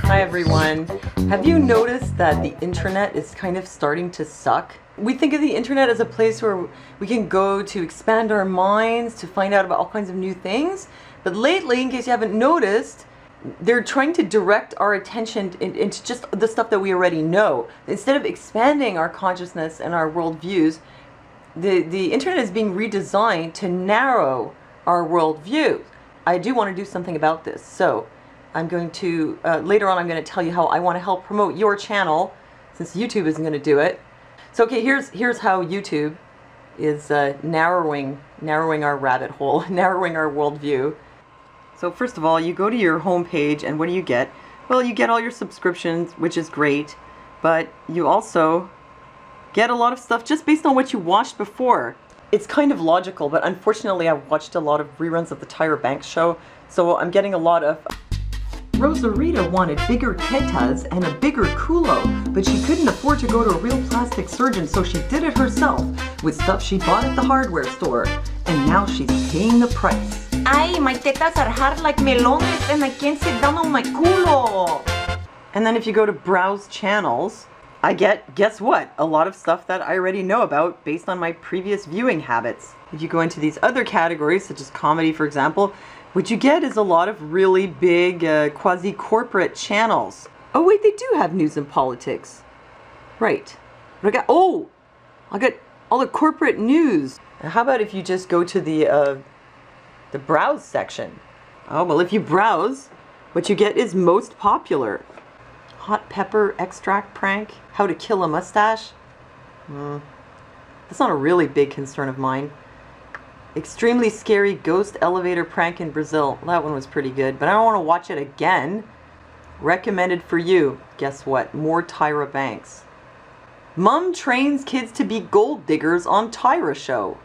Hi everyone. Have you noticed that the internet is kind of starting to suck? We think of the internet as a place where we can go to expand our minds, to find out about all kinds of new things. But lately, in case you haven't noticed, they're trying to direct our attention into just the stuff that we already know. Instead of expanding our consciousness and our worldviews, the internet is being redesigned to narrow our worldview. I do want to do something about this. So I'm going to, later on I'm going to tell you how I want to help promote your channel, since YouTube isn't going to do it. So okay, here's how YouTube is narrowing our rabbit hole, narrowing our worldview. So first of all, you go to your home page, and what do you get? Well, you get all your subscriptions, which is great, but you also get a lot of stuff just based on what you watched before. It's kind of logical, but unfortunately I've watched a lot of reruns of the Tyra Banks show, so I'm getting a lot of... Rosarita wanted bigger tetas and a bigger culo, but she couldn't afford to go to a real plastic surgeon, so she did it herself with stuff she bought at the hardware store. And now she's paying the price. Ay, my tetas are hard like melones and I can't sit down on my culo. And then if you go to browse channels, I get, guess what? A lot of stuff that I already know about based on my previous viewing habits. If you go into these other categories, such as comedy, for example, what you get is a lot of really big quasi-corporate channels. Oh wait, they do have news and politics. Right. But I got all the corporate news. Now, how about if you just go to the browse section? Oh, well, if you browse, what you get is most popular. Hot pepper extract prank. How to kill a mustache. That's not a really big concern of mine. Extremely scary ghost elevator prank in Brazil. That one was pretty good, but I don't want to watch it again. Recommended for you. Guess what? More Tyra Banks. Mom trains kids to be gold diggers on Tyra show.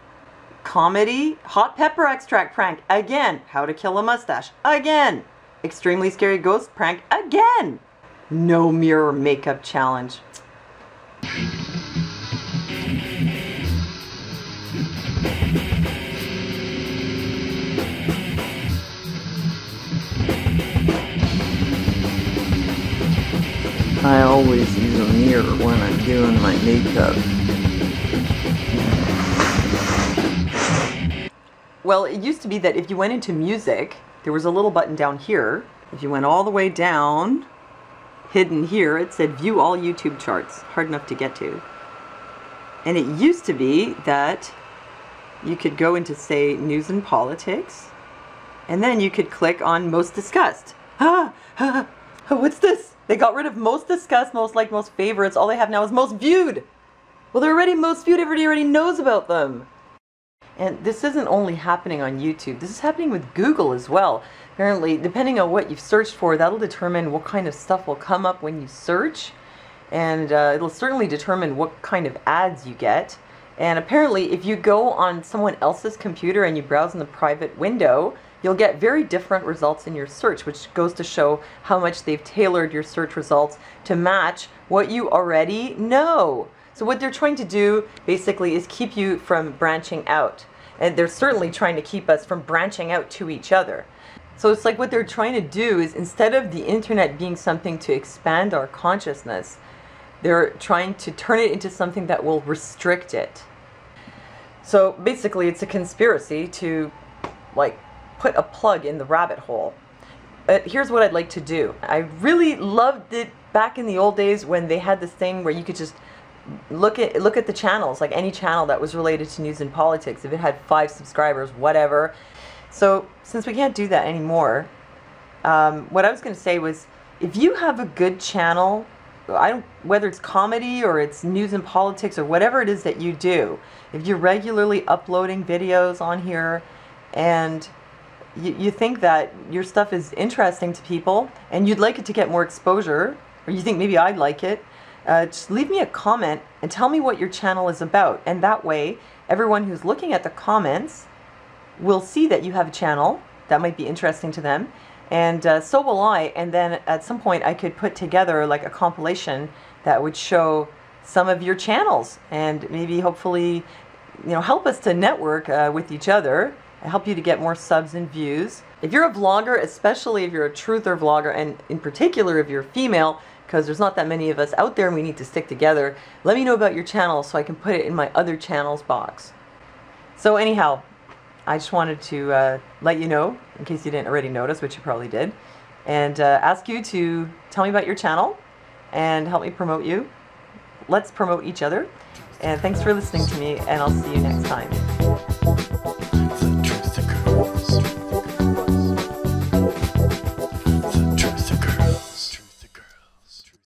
Comedy. Hot pepper extract prank. Again. How to kill a mustache. Again. Extremely scary ghost prank. Again. No mirror makeup challenge. I always use a mirror when I'm doing my makeup. Well, it used to be that if you went into music, there was a little button down here. If you went all the way down, hidden here, it said view all YouTube charts. Hard enough to get to. And it used to be that you could go into, say, news and politics, and then you could click on most discussed. What's this? They got rid of most discussed, most liked, most favorites. All they have now is most viewed. Well, they're already most viewed. Everybody already knows about them. And this isn't only happening on YouTube. This is happening with Google as well. Apparently, depending on what you've searched for, that'll determine what kind of stuff will come up when you search. And it'll certainly determine what kind of ads you get. And apparently, if you go on someone else's computer and you browse in the private window, you'll get very different results in your search, which goes to show how much they've tailored your search results to match what you already know. So what they're trying to do basically is keep you from branching out. And they're certainly trying to keep us from branching out to each other. So it's like what they're trying to do is, instead of the internet being something to expand our consciousness, they're trying to turn it into something that will restrict it. So basically it's a conspiracy to, like, put a plug in the rabbit hole. But here's what I'd like to do. I really loved it back in the old days when they had this thing where you could just look at the channels, like any channel that was related to news and politics, if it had 5 subscribers, whatever. So since we can't do that anymore, what I was going to say was, if you have a good channel, whether it's comedy or it's news and politics or whatever it is that you do, if you're regularly uploading videos on here and you think that your stuff is interesting to people and you'd like it to get more exposure, or you think maybe I'd like it, just leave me a comment and tell me what your channel is about. And that way, everyone who's looking at the comments will see that you have a channel that might be interesting to them. And so will I. And then at some point I could put together like a compilation that would show some of your channels and maybe hopefully, you know, help us to network with each other I help you to get more subs and views. If you're a vlogger, especially if you're a truther vlogger, and in particular if you're female, because there's not that many of us out there and we need to stick together, let me know about your channel so I can put it in my other channels box. So anyhow, I just wanted to let you know, in case you didn't already notice, which you probably did, and ask you to tell me about your channel and help me promote you. Let's promote each other. And thanks for listening to me, and I'll see you next time.